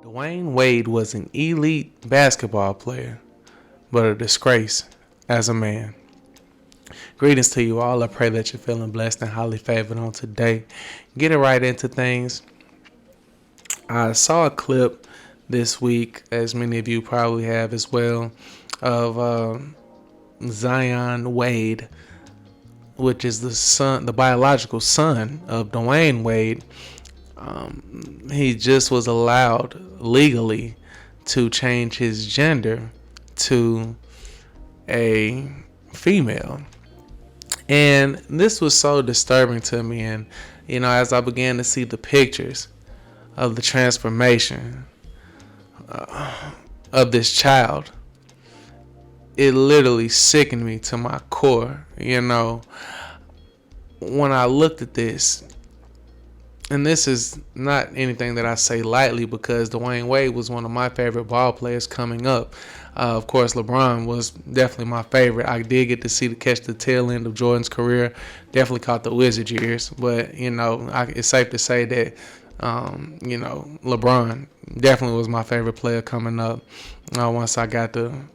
Dwayne Wade was an elite basketball player, but a disgrace as a man. Greetings to you all. I pray that you're feeling blessed and highly favored on today. Getting right into things. I saw a clip this week, as many of you probably have as well, of Zion Wade, which is the biological son of Dwayne Wade. He just was allowed legally to change his gender to a female. And this was so disturbing to me. And, as I began to see the pictures of the transformation of this child, it literally sickened me to my core. When I looked at this, and this is not anything that I say lightly, because Dwayne Wade was one of my favorite ball players coming up. Of course, LeBron was definitely my favorite. I did get to catch the tail end of Jordan's career. Definitely caught the Wizard years. But, it's safe to say that, LeBron definitely was my favorite player coming up. Once I think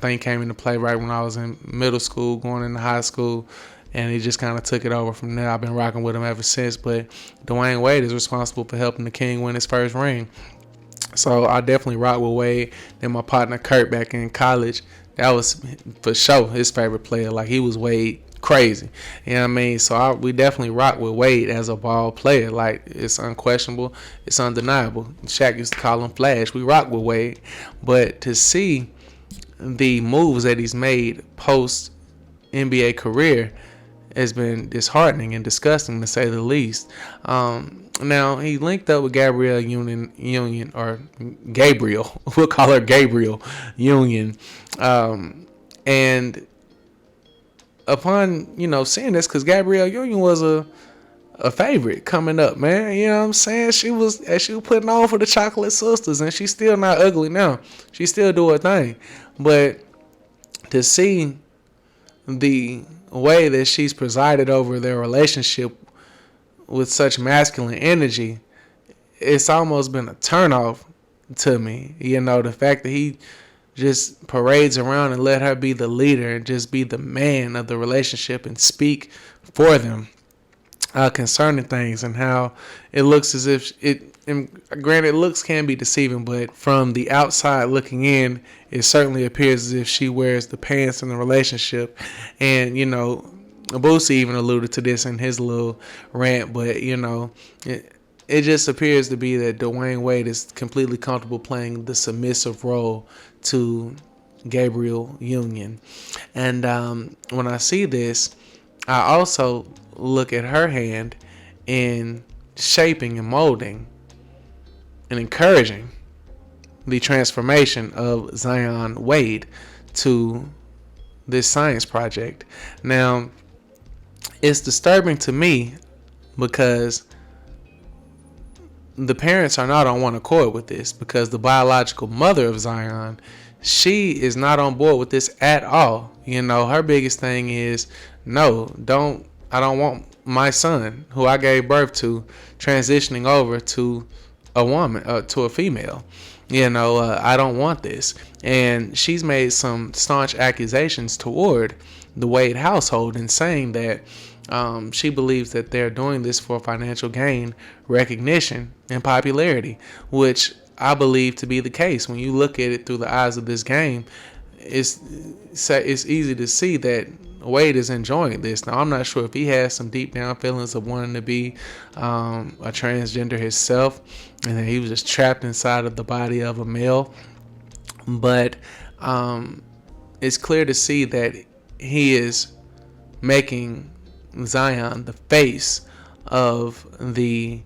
he came into play right when I was in middle school, going into high school. And he just kind of took it over from there. I've been rocking with him ever since. But Dwayne Wade is responsible for helping the King win his first ring. So I definitely rock with Wade. Then my partner Kurt back in college, that was for sure his favorite player. Like, he was Wade crazy. You know what I mean? So we definitely rock with Wade as a ball player. Like, it's unquestionable. It's undeniable. Shaq used to call him Flash. We rock with Wade. But to see the moves that he's made post NBA career has been disheartening and disgusting, to say the least. Now, he linked up with Gabrielle Union, or Gabrielle. We'll call her Gabrielle Union. And upon, seeing this, because Gabrielle Union was a favorite coming up, man. You know what I'm saying? She was putting on for the Chocolate Sisters, and she's still not ugly now. She still do her thing. But to see the way that she's presided over their relationship with such masculine energy, it's almost been a turnoff to me. The fact that he just parades around and let her be the leader and just be the man of the relationship and speak for them concerning things, and how it looks as if and granted, looks can be deceiving, but from the outside looking in, it certainly appears as if she wears the pants in the relationship. And, Boosie even alluded to this in his little rant, but, it just appears to be that Dwayne Wade is completely comfortable playing the submissive role to Gabrielle Union. And when I see this, I also look at her hand in shaping and molding and encouraging the transformation of Zion Wade to this science project. Now, it's disturbing to me because the parents are not on one accord with this, because the biological mother of Zion, she is not on board with this at all. Her biggest thing is, I don't want my son, who I gave birth to, transitioning over to a woman, to a female. I don't want this. And she's made some staunch accusations toward the Wade household, in saying that she believes that they're doing this for financial gain, recognition, and popularity, which I believe to be the case. When you look at it through the eyes of this game, it's easy to see that Wade is enjoying this. Now, I'm not sure if he has some deep down feelings of wanting to be a transgender himself, and that he was just trapped inside of the body of a male. But it's clear to see that he is making Zion the face of the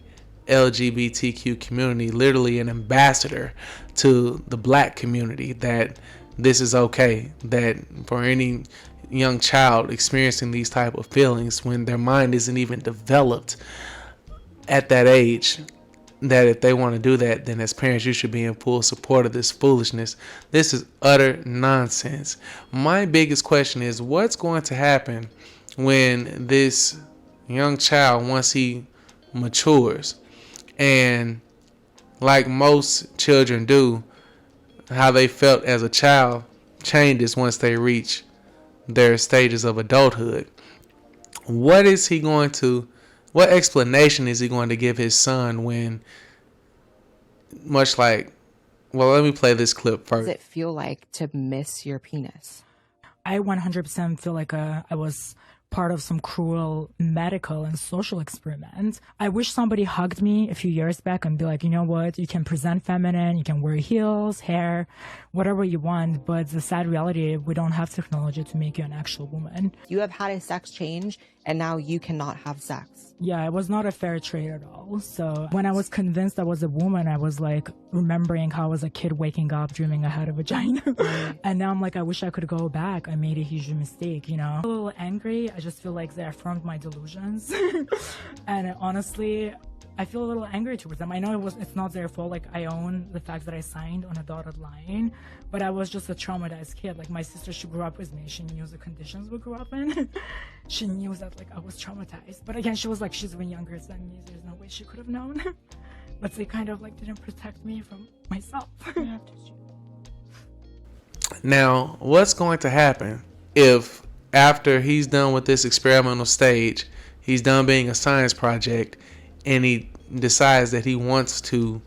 LGBTQ community, literally an ambassador to the black community, that this is okay, that for any young child experiencing these type of feelings when their mind isn't even developed at that age, that if they want to do that, then as parents, you should be in full support of this foolishness. This is utter nonsense. My biggest question is, what's going to happen when this young child, once he matures and like most children do, how they felt as a child changes once they reach their stages of adulthood. What is he going to, what explanation is he going to give his son when, much like, well, let me play this clip first. Does it feel like to miss your penis? I 100% feel like I was part of some cruel medical and social experiment. I wish somebody hugged me a few years back and be like, you know what, you can present feminine, you can wear heels, hair, whatever you want, but the sad reality, we don't have technology to make you an actual woman. You have had a sex change and now you cannot have sex. Yeah, it was not a fair trade at all. So when I was convinced I was a woman, I was like remembering how I was a kid waking up dreaming I had a vagina. And now I'm like, I wish I could go back. I made a huge mistake, you know? A little angry. I just feel like they affirmed my delusions. And honestly, I feel a little angry towards them. I know it's not their fault. Like, I own the fact that I signed on a dotted line, but I was just a traumatized kid. Like, my sister, she grew up with me. She knew the conditions we grew up in. She knew that, like, I was traumatized. But again, she was like, she's even younger than me. There's no way she could have known. But they kind of, like, didn't protect me from myself. Now, what's going to happen if, after he's done with this experimental stage, he's done being a science project, and he decides that he wants to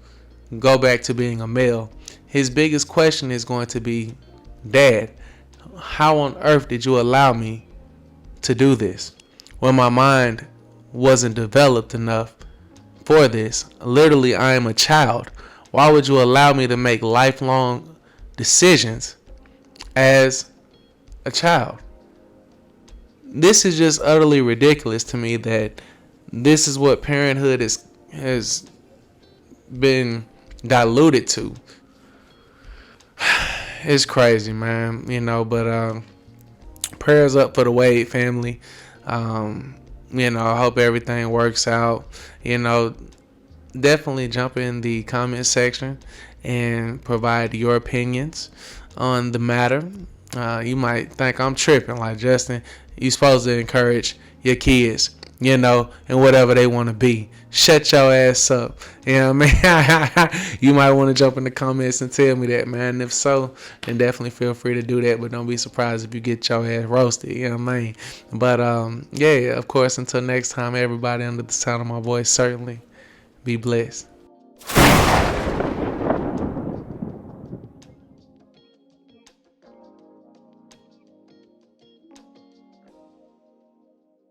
go back to being a male? His biggest question is going to be, Dad, how on earth did you allow me to do this when my mind wasn't developed enough for this? Literally, I am a child. Why would you allow me to make lifelong decisions as a child? This is just utterly ridiculous to me that this is what parenthood has been diluted to. It's crazy, man. You know, but prayers up for the Wade family. You know, I hope everything works out. You know, definitely jump in the comment section and provide your opinions on the matter. You might think I'm tripping, like, Justin, you supposed to encourage your kids, you know, and whatever they want to be. Shut your ass up. You know what I mean? You might want to jump in the comments and tell me that, man. And if so, then definitely feel free to do that. But don't be surprised if you get your ass roasted. You know what I mean? But, yeah, of course, until next time, everybody under the sound of my voice, certainly be blessed.